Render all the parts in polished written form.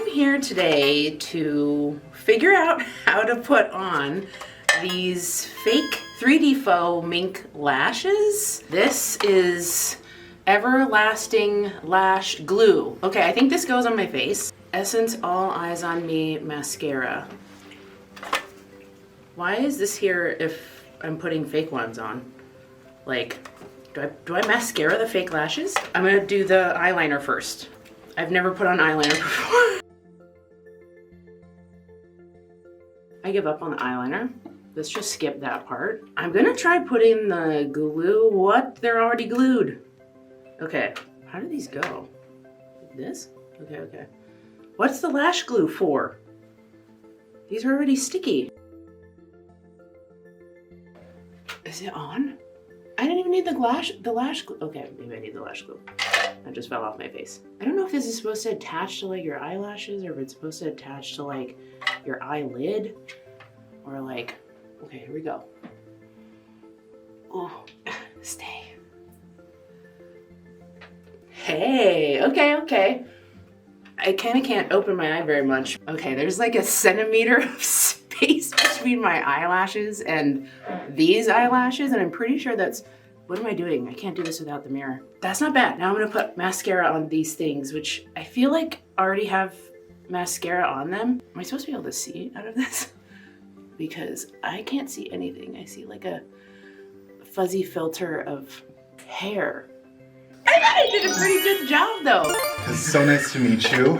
I'm here today to figure out how to put on these fake 3D faux mink lashes. This is Everlasting Lash Glue. Okay, I think this goes on my face. Essence All Eyes on Me mascara. Why is this here if I'm putting fake ones on? Like, do I mascara the fake lashes? I'm gonna do the eyeliner first. I've never put on eyeliner before. I give up on the eyeliner. Let's just skip that part. I'm gonna try putting the glue. What? They're already glued. Okay, how do these go? Like this? Okay. What's the lash glue for? These are already sticky. Is it on? I didn't even need the lash glue. Okay, maybe I need the lash glue. That just fell off my face. I don't know if this is supposed to attach to like your eyelashes or if it's supposed to attach to like your eyelid or like, okay, here we go. Oh, stay. Hey, okay. I kind of can't open my eye very much. Okay, there's like a centimeter of space between my eyelashes and these eyelashes, and I'm pretty sure that's, what am I doing? I can't do this without the mirror. That's not bad. Now I'm gonna put mascara on these things, which I feel like already have mascara on them. Am I supposed to be able to see out of this? Because I can't see anything. I see like a fuzzy filter of hair. I thought I did a pretty good job though. It's so nice to meet you.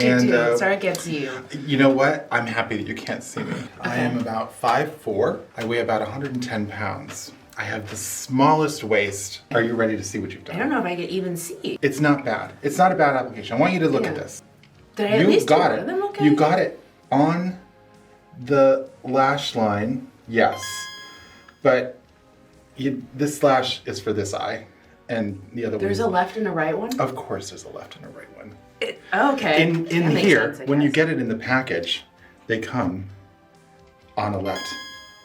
Sorry I can't see you. You know what? I'm happy that you can't see me. Okay. I am about 5'4". I weigh about 110 pounds. I have the smallest waist. Are you ready to see what you've done? I don't know if I can even see. It's not bad. It's not a bad application. I want you to look at this. Did I at least do one of them okay? You got it on the lash line, yes. But this lash is for this eye. And the other one. There's a left and a right one? Of course there's a left and a right one. Okay. In here, when you get it in the package, they come on a left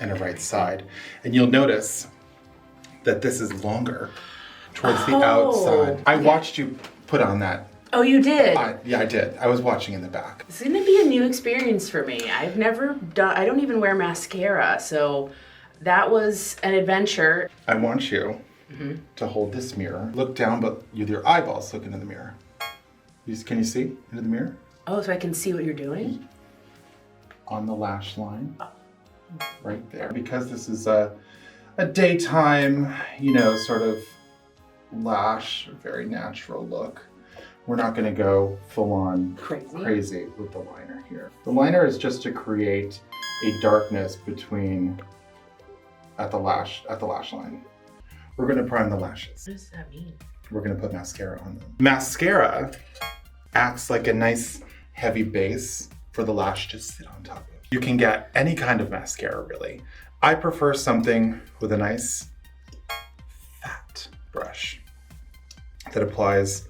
and a right side. And you'll notice that this is longer towards the outside. I watched you put on that. Oh, you did? Yeah, I did. I was watching in the back. It's gonna be a new experience for me. I've never done, I don't even wear mascara, so that was an adventure. I want you to hold this mirror. Look down, but with your eyeballs look into the mirror. Can you see into the mirror? Oh, so I can see what you're doing? On the lash line, right there. Because this is a daytime, sort of lash, very natural look. We're not gonna go full on crazy with the liner here. The liner is just to create a darkness at the lash line. We're gonna prime the lashes. What does that mean? We're gonna put mascara on them. Mascara acts like a nice heavy base for the lash to sit on top of. You can get any kind of mascara, really. I prefer something with a nice fat brush that applies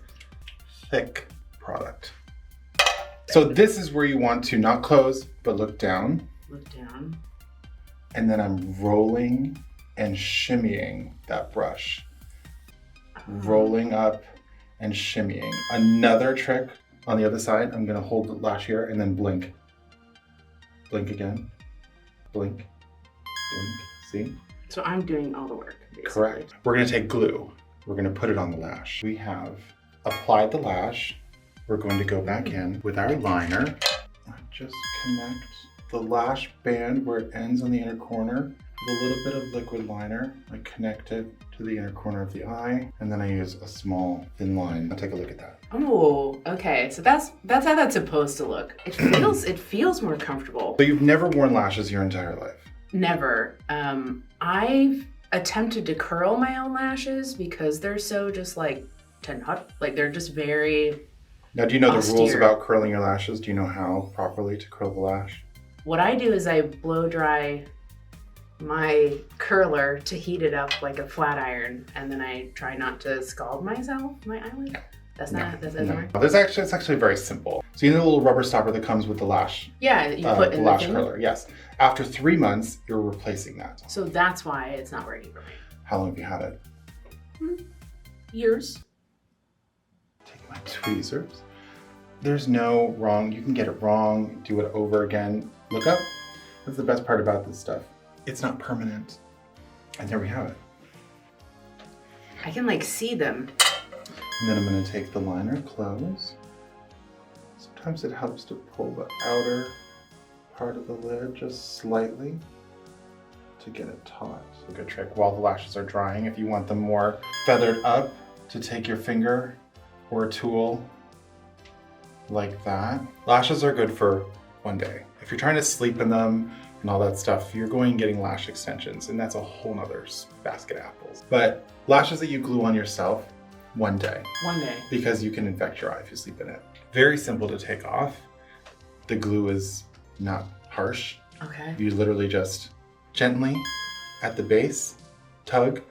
thick product. So this is where you want to not close, but look down. Look down. And then I'm rolling and shimmying that brush. Rolling up and shimmying. Another trick on the other side, I'm gonna hold the lash here and then blink. Blink again. Blink. Blink. See? So I'm doing all the work, basically. Correct. We're gonna take glue. We're gonna put it on the lash. We have applied the lash. We're going to go back in with our liner. Just connect the lash band where it ends on the inner corner with a little bit of liquid liner. I connect it to the inner corner of the eye, and then I use a small thin line. I'll take a look at that. Oh, okay. So that's how that's supposed to look. It feels more comfortable. So you've never worn lashes your entire life? Never. I've attempted to curl my own lashes because they're so just like they're just very Now, do you know austere. the rules about curling your lashes? Do you know how properly to curl the lash? What I do is I blow dry my curler to heat it up like a flat iron, and then I try not to scald my eyelid. That's not right? It's actually very simple. So you know the little rubber stopper that comes with the lash? Yeah, you put in the lash curler, yes. After 3 months, you're replacing that. So that's why it's not working for me. How long have you had it? Years. Take my tweezers. There's no wrong. You can get it wrong, do it over again. Look up. That's the best part about this stuff. It's not permanent. And there we have it. I can like see them. And then I'm gonna take the liner close. Sometimes it helps to pull the outer part of the lid just slightly to get it taut. It's a good trick while the lashes are drying. If you want them more feathered up, to take your finger or a tool like that. Lashes are good for one day. If you're trying to sleep in them and all that stuff, you're going and getting lash extensions, and that's a whole nother basket of apples. But lashes that you glue on yourself, one day. One day. Because you can infect your eye if you sleep in it. Very simple to take off. The glue is not harsh. Okay. You literally just gently at the base, tug,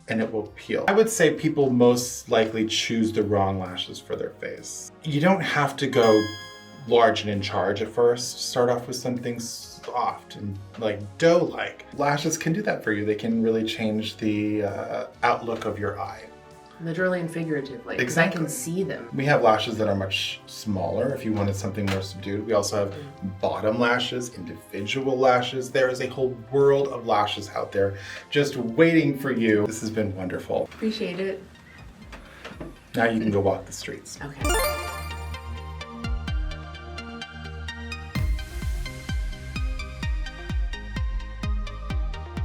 and it will peel. I would say people most likely choose the wrong lashes for their face. You don't have to go large and in charge at first. Start off with something soft and like dough-like. Lashes can do that for you. They can really change the outlook of your eye. Literally and figuratively. Because Exactly. I can see them. We have lashes that are much smaller if you wanted something more subdued. We also have bottom lashes, individual lashes. There is a whole world of lashes out there just waiting for you. This has been wonderful. Appreciate it. Now you can go walk the streets. Okay.